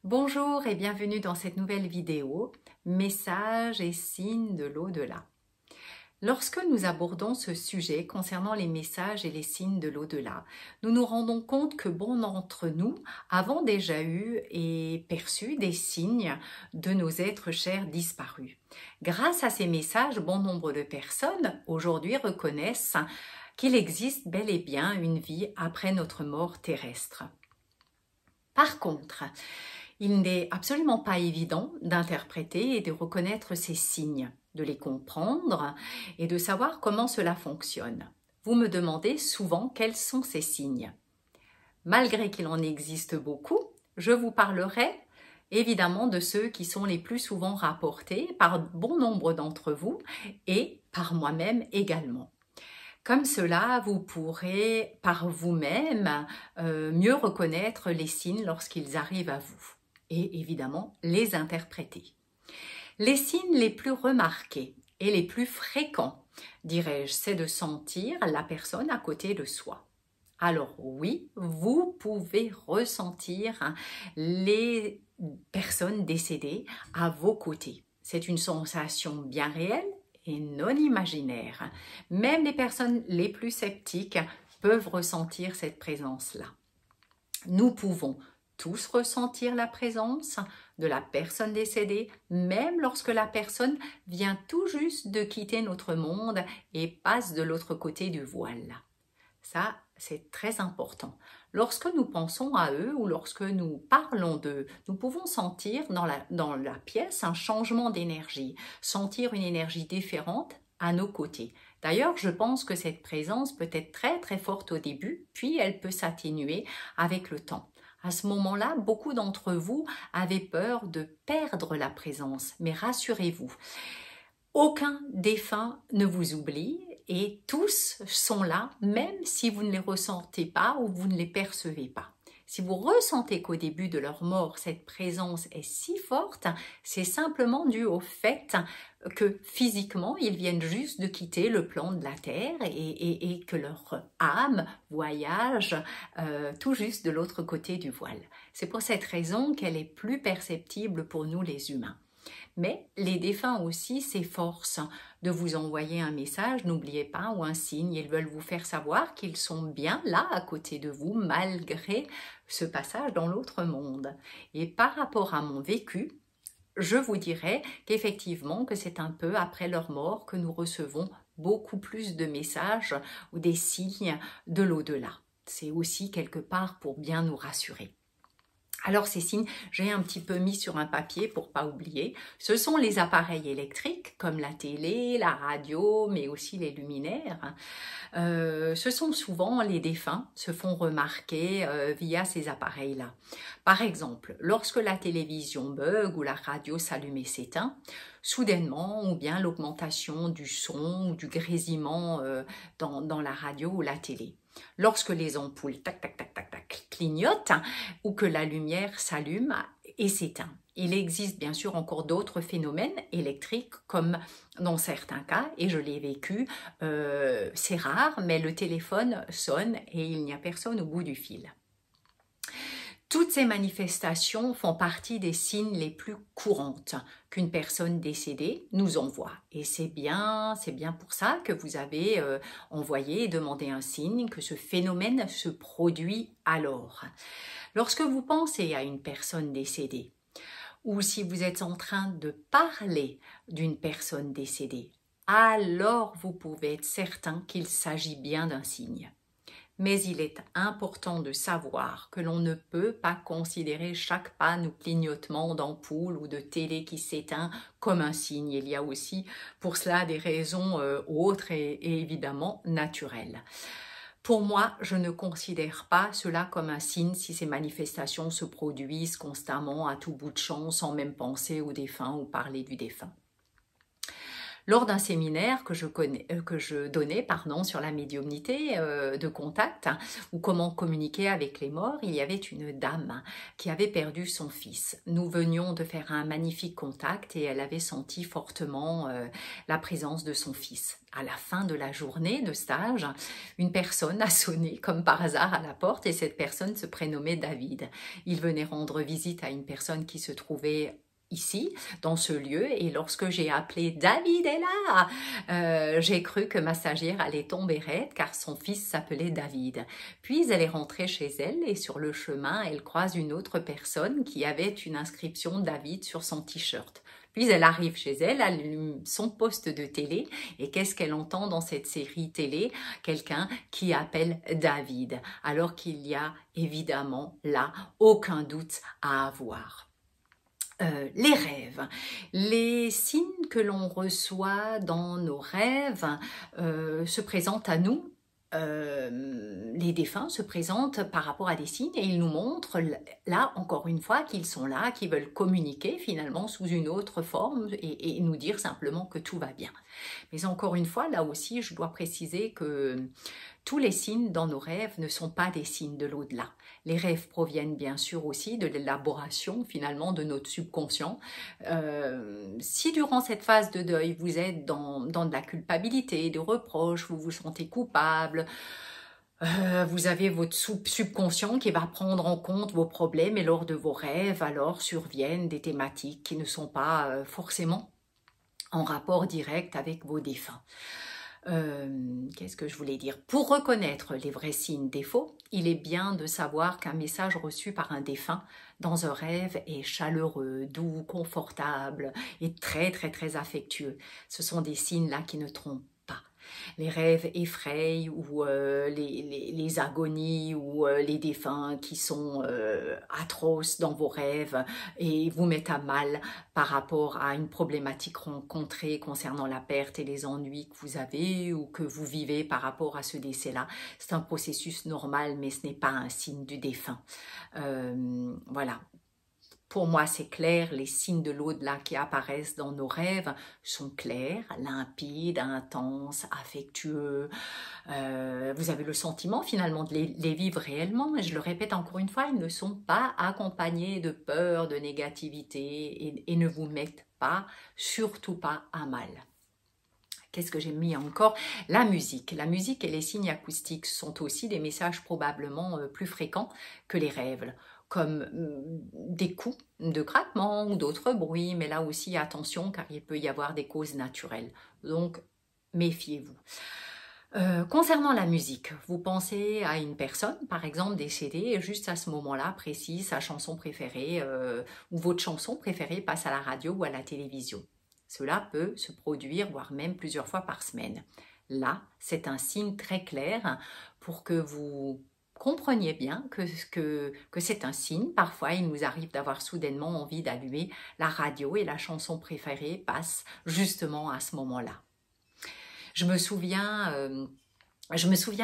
Bonjour et bienvenue dans cette nouvelle vidéo « Messages et signes de l'au-delà ». Lorsque nous abordons ce sujet concernant les messages et les signes de l'au-delà, nous nous rendons compte que bon d'entre nous avons déjà eu et perçu des signes de nos êtres chers disparus. Grâce à ces messages, bon nombre de personnes aujourd'hui reconnaissent qu'il existe bel et bien une vie après notre mort terrestre. Par contre, il n'est absolument pas évident d'interpréter et de reconnaître ces signes, de les comprendre et de savoir comment cela fonctionne. Vous me demandez souvent quels sont ces signes. Malgré qu'il en existe beaucoup, je vous parlerai évidemment de ceux qui sont les plus souvent rapportés par bon nombre d'entre vous et par moi-même également. Comme cela, vous pourrez par vous-même mieux reconnaître les signes lorsqu'ils arrivent à vous et évidemment les interpréter. Les signes les plus remarqués et les plus fréquents, dirais-je, c'est de sentir la personne à côté de soi. Alors oui, vous pouvez ressentir les personnes décédées à vos côtés. C'est une sensation bien réelle et non imaginaire. Même les personnes les plus sceptiques peuvent ressentir cette présence-là. Nous pouvons tous ressentir la présence de la personne décédée, même lorsque la personne vient tout juste de quitter notre monde et passe de l'autre côté du voile. Ça, c'est très important. Lorsque nous pensons à eux ou lorsque nous parlons d'eux, nous pouvons sentir dans la pièce un changement d'énergie, sentir une énergie différente à nos côtés. D'ailleurs, je pense que cette présence peut être très très forte au début, puis elle peut s'atténuer avec le temps. À ce moment-là, beaucoup d'entre vous avaient peur de perdre la présence, mais rassurez-vous, aucun défunt ne vous oublie et tous sont là, même si vous ne les ressentez pas ou vous ne les percevez pas. Si vous ressentez qu'au début de leur mort, cette présence est si forte, c'est simplement dû au fait que physiquement, ils viennent juste de quitter le plan de la Terre et que leur âme voyage tout juste de l'autre côté du voile. C'est pour cette raison qu'elle est plus perceptible pour nous les humains. Mais les défunts aussi s'efforcent de vous envoyer un message, n'oubliez pas, ou un signe. Ils veulent vous faire savoir qu'ils sont bien là à côté de vous malgré ce passage dans l'autre monde. Et par rapport à mon vécu, je vous dirais qu'effectivement que c'est un peu après leur mort que nous recevons beaucoup plus de messages ou des signes de l'au-delà. C'est aussi quelque part pour bien nous rassurer. Alors ces signes, j'ai un petit peu mis sur un papier pour pas oublier. Ce sont les appareils électriques comme la télé, la radio, mais aussi les luminaires. Ce sont souvent les défunts se font remarquer via ces appareils-là. Par exemple, lorsque la télévision bug ou la radio s'allume et s'éteint, soudainement, ou bien l'augmentation du son ou du grésillement dans la radio ou la télé. Lorsque les ampoules tac tac tac tac tac clignotent ou que la lumière s'allume et s'éteint. Il existe bien sûr encore d'autres phénomènes électriques comme dans certains cas, et je l'ai vécu, c'est rare, mais le téléphone sonne et il n'y a personne au bout du fil. Toutes ces manifestations font partie des signes les plus courantes qu'une personne décédée nous envoie. Et c'est bien pour ça que vous avez envoyé et demandé un signe, que ce phénomène se produit alors. Lorsque vous pensez à une personne décédée, ou si vous êtes en train de parler d'une personne décédée, alors vous pouvez être certain qu'il s'agit bien d'un signe. Mais il est important de savoir que l'on ne peut pas considérer chaque panne ou clignotement d'ampoule ou de télé qui s'éteint comme un signe. Il y a aussi pour cela des raisons autres et évidemment naturelles. Pour moi, je ne considère pas cela comme un signe si ces manifestations se produisent constamment à tout bout de champ sans même penser au défunt ou parler du défunt. Lors d'un séminaire que je donnais sur la médiumnité de contact, hein, ou comment communiquer avec les morts, il y avait une dame qui avait perdu son fils. Nous venions de faire un magnifique contact et elle avait senti fortement la présence de son fils. À la fin de la journée de stage, une personne a sonné comme par hasard à la porte et cette personne se prénommait David. Il venait rendre visite à une personne qui se trouvait ici, dans ce lieu, et lorsque j'ai appelé « David est là !» j'ai cru que ma stagiaire allait tomber raide car son fils s'appelait David. Puis elle est rentrée chez elle et sur le chemin, elle croise une autre personne qui avait une inscription David sur son t-shirt. Puis elle arrive chez elle, allume son poste de télé et qu'est-ce qu'elle entend dans cette série télé? Quelqu'un qui appelle David, alors qu'il y a évidemment là aucun doute à avoir. Les rêves, les signes que l'on reçoit dans nos rêves se présentent à nous. Les défunts se présentent par rapport à des signes et ils nous montrent là encore une fois qu'ils sont là, qu'ils veulent communiquer finalement sous une autre forme et nous dire simplement que tout va bien. Mais encore une fois, là aussi, je dois préciser que tous les signes dans nos rêves ne sont pas des signes de l'au-delà. Les rêves proviennent bien sûr aussi de l'élaboration finalement de notre subconscient. Si durant cette phase de deuil, vous êtes dans de la culpabilité, des reproches, vous vous sentez coupable, vous avez votre subconscient qui va prendre en compte vos problèmes et lors de vos rêves, alors surviennent des thématiques qui ne sont pas forcément en rapport direct avec vos défunts. Qu'est-ce que je voulais dire? Pour reconnaître les vrais signes des faux, il est bien de savoir qu'un message reçu par un défunt dans un rêve est chaleureux, doux, confortable et très très très affectueux. Ce sont des signes là qui ne trompent pas. Les rêves effrayent ou les agonies ou les défunts qui sont atroces dans vos rêves et vous mettent à mal par rapport à une problématique rencontrée concernant la perte et les ennuis que vous avez ou que vous vivez par rapport à ce décès-là. C'est un processus normal, mais ce n'est pas un signe du défunt. Voilà. Pour moi, c'est clair, les signes de l'au-delà qui apparaissent dans nos rêves sont clairs, limpides, intenses, affectueux. Vous avez le sentiment finalement de les vivre réellement. Et je le répète encore une fois, ils ne sont pas accompagnés de peur, de négativité et ne vous mettent pas, surtout pas à mal. Qu'est-ce que j'ai mis encore? La musique. La musique et les signes acoustiques sont aussi des messages probablement plus fréquents que les rêves, comme des coups de craquement ou d'autres bruits, mais là aussi attention car il peut y avoir des causes naturelles, donc méfiez-vous. Concernant la musique, vous pensez à une personne par exemple décédée et juste à ce moment-là précis, sa chanson préférée ou votre chanson préférée passe à la radio ou à la télévision. Cela peut se produire, voire même plusieurs fois par semaine. Là, c'est un signe très clair pour que vous compreniez bien que c'est un signe. Parfois, il nous arrive d'avoir soudainement envie d'allumer la radio et la chanson préférée passe justement à ce moment-là. Je me souviens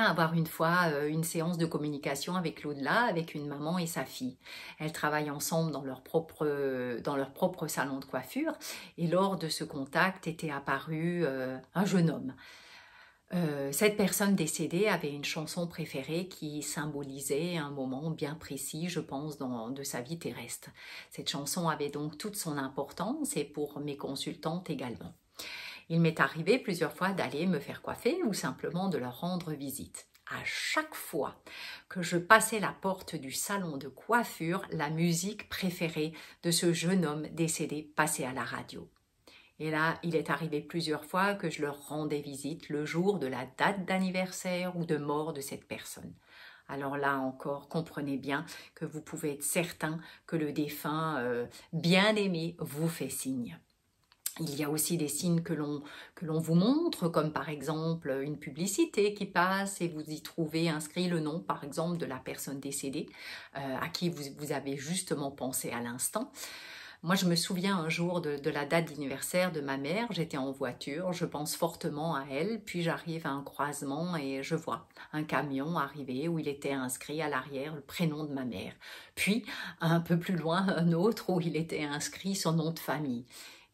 avoir une fois une séance de communication avec l'au-delà, avec une maman et sa fille. Elles travaillent ensemble dans leur propre salon de coiffure et lors de ce contact était apparu un jeune homme. Cette personne décédée avait une chanson préférée qui symbolisait un moment bien précis, je pense, de sa vie terrestre. Cette chanson avait donc toute son importance et pour mes consultantes également. Il m'est arrivé plusieurs fois d'aller me faire coiffer ou simplement de leur rendre visite. À chaque fois que je passais la porte du salon de coiffure, la musique préférée de ce jeune homme décédé passait à la radio. Et là, il est arrivé plusieurs fois que je leur rendais visite le jour de la date d'anniversaire ou de mort de cette personne. Alors là encore, comprenez bien que vous pouvez être certain que le défunt bien-aimé vous fait signe. Il y a aussi des signes que l'on vous montre, comme par exemple une publicité qui passe et vous y trouvez inscrit le nom, par exemple, de la personne décédée à qui vous avez justement pensé à l'instant. Moi, je me souviens un jour de la date d'anniversaire de ma mère. J'étais en voiture, je pense fortement à elle. Puis j'arrive à un croisement et je vois un camion arriver où il était inscrit à l'arrière le prénom de ma mère. Puis, un peu plus loin, un autre où il était inscrit son nom de famille.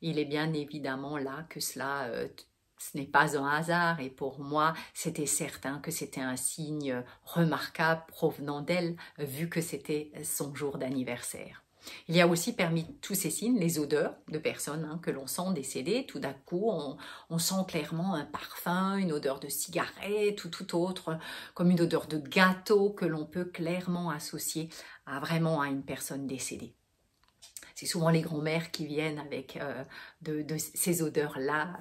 Il est bien évidemment là que cela, ce n'est pas un hasard et pour moi, c'était certain que c'était un signe remarquable provenant d'elle, vu que c'était son jour d'anniversaire. Il y a aussi parmi tous ces signes les odeurs de personnes que l'on sent décédées. Tout d'un coup, on sent clairement un parfum, une odeur de cigarette ou tout autre, comme une odeur de gâteau que l'on peut clairement associer vraiment à une personne décédée. C'est souvent les grands-mères qui viennent avec de ces odeurs-là.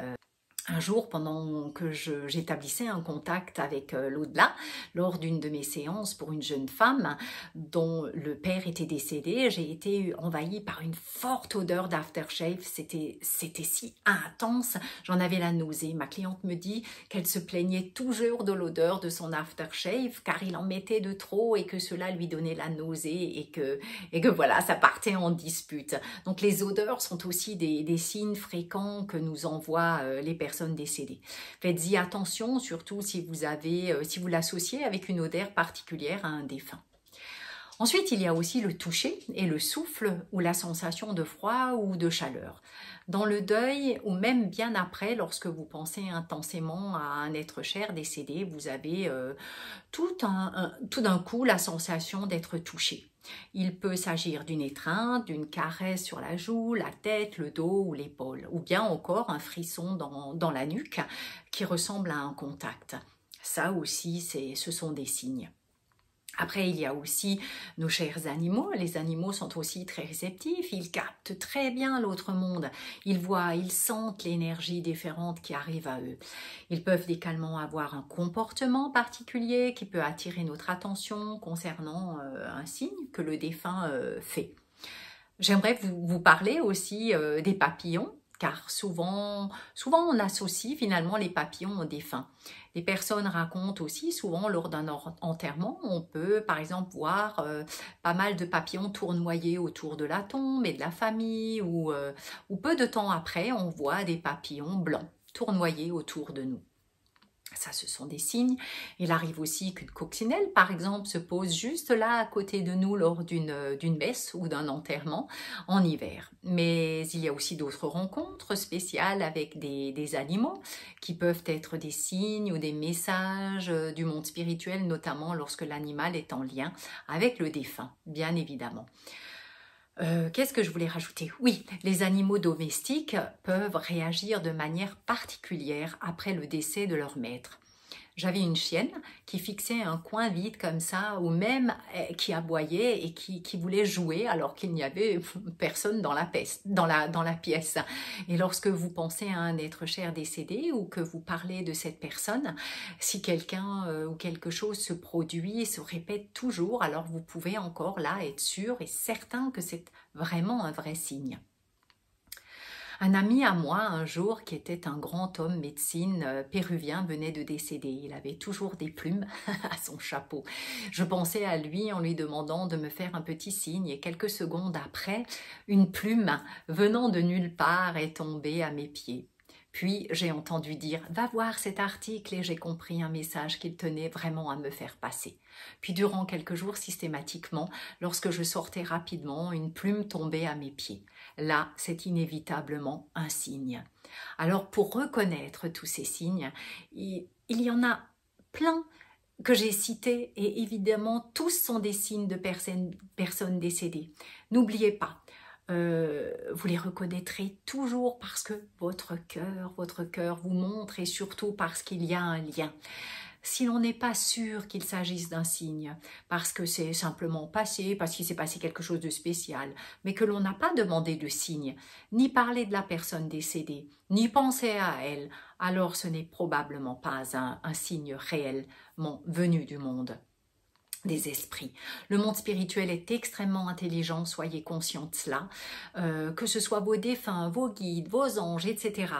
Un jour, pendant que j'établissais un contact avec l'au-delà, lors d'une de mes séances pour une jeune femme dont le père était décédé, j'ai été envahie par une forte odeur d'aftershave. C'était si intense, j'en avais la nausée. Ma cliente me dit qu'elle se plaignait toujours de l'odeur de son aftershave car il en mettait de trop et que cela lui donnait la nausée et que voilà, ça partait en dispute. Donc les odeurs sont aussi des signes fréquents que nous envoient les personnes décédées. Faites-y attention, surtout si vous l'associez avec une odeur particulière à un défunt. Ensuite, il y a aussi le toucher et le souffle ou la sensation de froid ou de chaleur. Dans le deuil ou même bien après, lorsque vous pensez intensément à un être cher décédé, vous avez tout d'un coup la sensation d'être touché. Il peut s'agir d'une étreinte, d'une caresse sur la joue, la tête, le dos ou l'épaule, ou bien encore un frisson dans la nuque qui ressemble à un contact. Ça aussi, ce sont des signes. Après, il y a aussi nos chers animaux. Les animaux sont aussi très réceptifs. Ils captent très bien l'autre monde. Ils voient, ils sentent l'énergie différente qui arrive à eux. Ils peuvent également avoir un comportement particulier qui peut attirer notre attention concernant un signe que le défunt fait. J'aimerais vous parler aussi des papillons, car souvent on associe finalement les papillons aux défunts. Les personnes racontent aussi souvent lors d'un enterrement, on peut par exemple voir pas mal de papillons tournoyer autour de la tombe et de la famille, ou peu de temps après, on voit des papillons blancs tournoyer autour de nous. Ça, ce sont des signes. Il arrive aussi qu'une coccinelle, par exemple, se pose juste là à côté de nous lors d'une messe ou d'un enterrement en hiver. Mais il y a aussi d'autres rencontres spéciales avec des animaux qui peuvent être des signes ou des messages du monde spirituel, notamment lorsque l'animal est en lien avec le défunt, bien évidemment. Qu'est-ce que je voulais rajouter? Oui, les animaux domestiques peuvent réagir de manière particulière après le décès de leur maître. J'avais une chienne qui fixait un coin vide comme ça, ou même qui aboyait et qui voulait jouer alors qu'il n'y avait personne dans la pièce. Et lorsque vous pensez à un être cher décédé ou que vous parlez de cette personne, si quelqu'un ou quelque chose se produit et se répète toujours, alors vous pouvez encore là être sûr et certain que c'est vraiment un vrai signe. Un ami à moi, un jour, qui était un grand homme médecine péruvien, venait de décéder. Il avait toujours des plumes à son chapeau. Je pensais à lui en lui demandant de me faire un petit signe et quelques secondes après, une plume venant de nulle part est tombée à mes pieds. Puis j'ai entendu dire « Va voir cet article » et j'ai compris un message qu'il tenait vraiment à me faire passer. Puis durant quelques jours, systématiquement, lorsque je sortais rapidement, une plume tombait à mes pieds. Là, c'est inévitablement un signe. Alors pour reconnaître tous ces signes, il y en a plein que j'ai cités et évidemment tous sont des signes de personnes décédées. N'oubliez pas, vous les reconnaîtrez toujours parce que votre cœur vous montre et surtout parce qu'il y a un lien. Si l'on n'est pas sûr qu'il s'agisse d'un signe, parce que c'est simplement passé, parce qu'il s'est passé quelque chose de spécial, mais que l'on n'a pas demandé de signe, ni parlé de la personne décédée, ni pensé à elle, alors ce n'est probablement pas un signe réellement venu du monde des esprits. Le monde spirituel est extrêmement intelligent, soyez conscients de cela, que ce soit vos défunts, vos guides, vos anges, etc.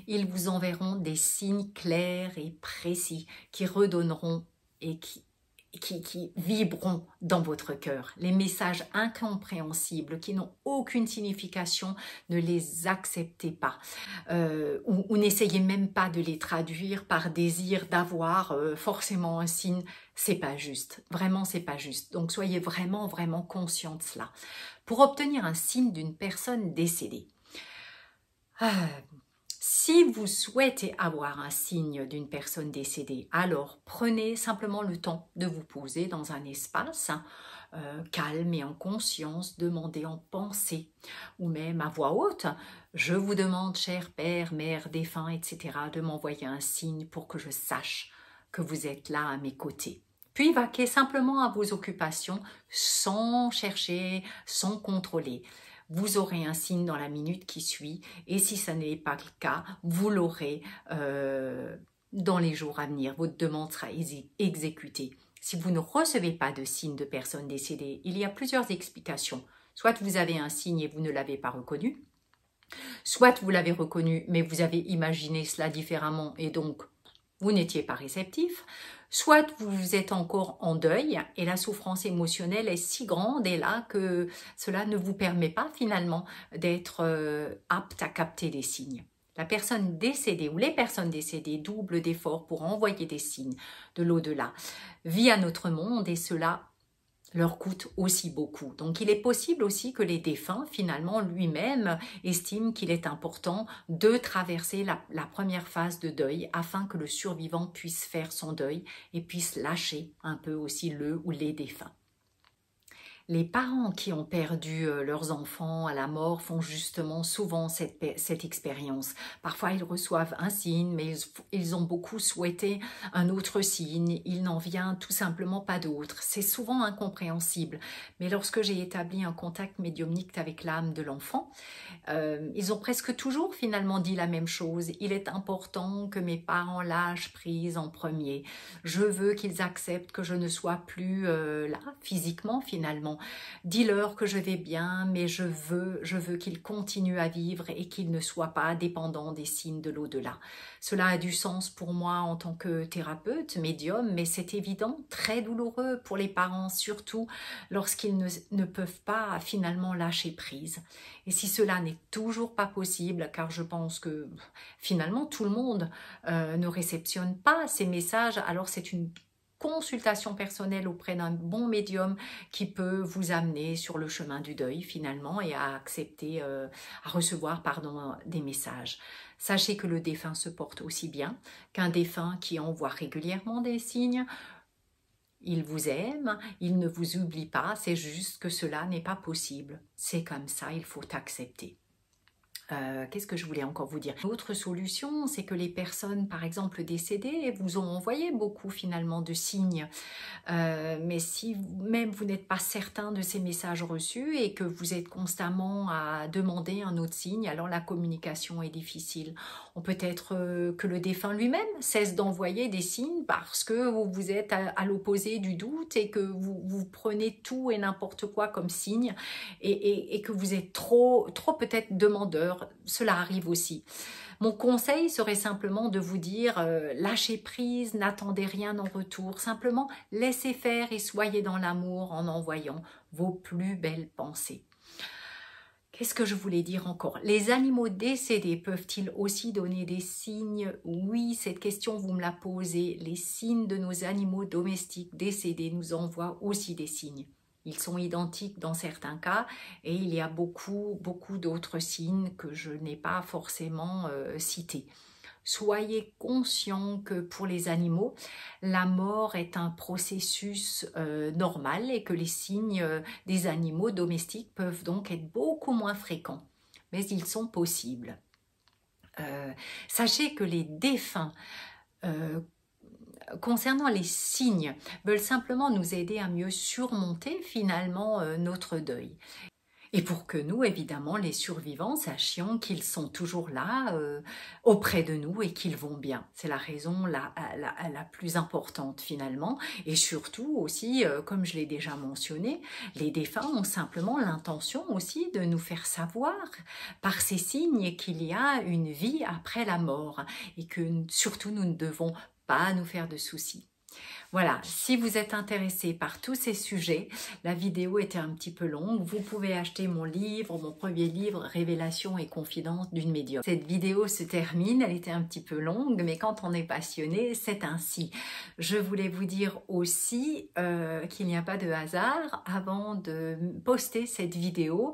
Ils vous enverront des signes clairs et précis qui redonneront et qui vibreront dans votre cœur. Les messages incompréhensibles qui n'ont aucune signification, ne les acceptez pas ou n'essayez même pas de les traduire par désir d'avoir forcément un signe. C'est pas juste, vraiment c'est pas juste. Donc soyez vraiment conscients de cela. Pour obtenir un signe d'une personne décédée, Euh, Si vous souhaitez avoir un signe d'une personne décédée, alors prenez simplement le temps de vous poser dans un espace calme et en conscience, demandez en pensée ou même à voix haute. Je vous demande, cher père, mère, défunt, etc., de m'envoyer un signe pour que je sache que vous êtes là à mes côtés. Puis vaquez simplement à vos occupations sans chercher, sans contrôler. Vous aurez un signe dans la minute qui suit et si ce n'est pas le cas, vous l'aurez dans les jours à venir. Votre demande sera exécutée. Si vous ne recevez pas de signe de personne décédée, il y a plusieurs explications. Soit vous avez un signe et vous ne l'avez pas reconnu, soit vous l'avez reconnu mais vous avez imaginé cela différemment et donc vous n'étiez pas réceptif, soit vous êtes encore en deuil et la souffrance émotionnelle est si grande et là que cela ne vous permet pas finalement d'être apte à capter des signes. La personne décédée ou les personnes décédées doublent d'efforts pour envoyer des signes de l'au-delà via notre monde et cela leur coûte aussi beaucoup. Donc il est possible aussi que les défunts finalement lui-même estiment qu'il est important de traverser la première phase de deuil afin que le survivant puisse faire son deuil et puisse lâcher un peu aussi le ou les défunts. Les parents qui ont perdu leurs enfants à la mort font justement souvent cette expérience. Parfois, ils reçoivent un signe, mais ils ont beaucoup souhaité un autre signe. Il n'en vient tout simplement pas d'autre. C'est souvent incompréhensible. Mais lorsque j'ai établi un contact médiumnique avec l'âme de l'enfant, ils ont presque toujours finalement dit la même chose. Il est important que mes parents lâchent prise en premier. Je veux qu'ils acceptent que je ne sois plus là, physiquement finalement. Dis-leur que je vais bien, mais je veux qu'ils continuent à vivre et qu'ils ne soient pas dépendants des signes de l'au-delà. Cela a du sens pour moi en tant que thérapeute, médium, mais c'est évident, très douloureux pour les parents, surtout lorsqu'ils ne peuvent pas finalement lâcher prise. Et si cela n'est toujours pas possible, car je pense que finalement tout le monde ne réceptionne pas ces messages, alors c'est une consultation personnelle auprès d'un bon médium qui peut vous amener sur le chemin du deuil finalement et à accepter, à recevoir des messages. Sachez que le défunt se porte aussi bien qu'un défunt qui envoie régulièrement des signes. Il vous aime, il ne vous oublie pas, c'est juste que cela n'est pas possible. C'est comme ça, il faut accepter. Qu'est-ce que je voulais encore vous dire? L'autre solution, c'est que les personnes, par exemple, décédées, vous ont envoyé beaucoup finalement de signes. Mais si même vous n'êtes pas certain de ces messages reçus et que vous êtes constamment à demander un autre signe, alors la communication est difficile. On peut être que le défunt lui-même cesse d'envoyer des signes parce que vous êtes à l'opposé du doute et que vous prenez tout et n'importe quoi comme signe et que vous êtes trop peut-être demandeur. Cela arrive aussi. Mon conseil serait simplement de vous dire lâchez prise, n'attendez rien en retour, simplement laissez faire et soyez dans l'amour en envoyant vos plus belles pensées. Qu'est-ce que je voulais dire encore? Les animaux décédés peuvent-ils aussi donner des signes? Oui, cette question vous me la posez. Les signes de nos animaux domestiques décédés nous envoient aussi des signes. Ils sont identiques dans certains cas et il y a beaucoup d'autres signes que je n'ai pas forcément cités. Soyez conscients que pour les animaux, la mort est un processus normal et que les signes des animaux domestiques peuvent donc être beaucoup moins fréquents, mais ils sont possibles. Sachez que les défunts concernant les signes, veulent simplement nous aider à mieux surmonter finalement notre deuil. Et pour que nous, évidemment, les survivants, sachions qu'ils sont toujours là, auprès de nous et qu'ils vont bien. C'est la raison la plus importante finalement. Et surtout aussi, comme je l'ai déjà mentionné, les défunts ont simplement l'intention aussi de nous faire savoir par ces signes qu'il y a une vie après la mort et que surtout nous ne devons pas nous faire de soucis. Voilà, si vous êtes intéressé par tous ces sujets, la vidéo était un petit peu longue. Vous pouvez acheter mon livre, mon premier livre, Révélations et confidences d'une médium. Cette vidéo se termine, elle était un petit peu longue, mais quand on est passionné, c'est ainsi. Je voulais vous dire aussi qu'il n'y a pas de hasard. Avant de poster cette vidéo,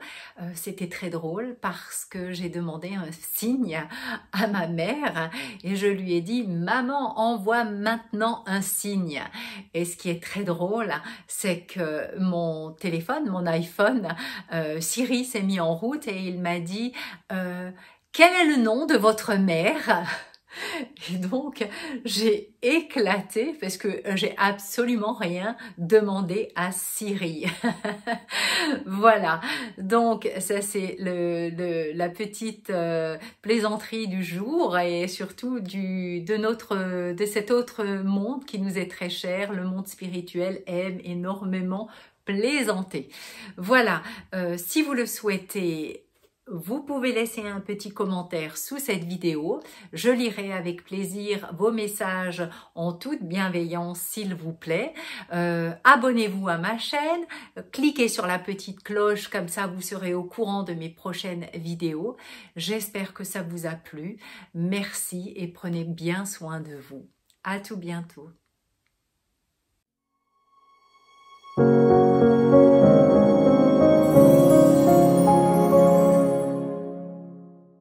c'était très drôle parce que j'ai demandé un signe à ma mère et je lui ai dit « Maman, envoie maintenant un signe ». Et ce qui est très drôle, c'est que mon téléphone, mon iPhone, Siri s'est mis en route et il m'a dit quel est le nom de votre mère? Et donc, j'ai éclaté parce que j'ai absolument rien demandé à Siri. Voilà, donc ça c'est la petite plaisanterie du jour et surtout de cet autre monde qui nous est très cher, le monde spirituel aime énormément plaisanter. Voilà, si vous le souhaitez, vous pouvez laisser un petit commentaire sous cette vidéo. Je lirai avec plaisir vos messages en toute bienveillance, s'il vous plaît. Abonnez-vous à ma chaîne, cliquez sur la petite cloche, comme ça vous serez au courant de mes prochaines vidéos. J'espère que ça vous a plu. Merci et prenez bien soin de vous. À tout bientôt.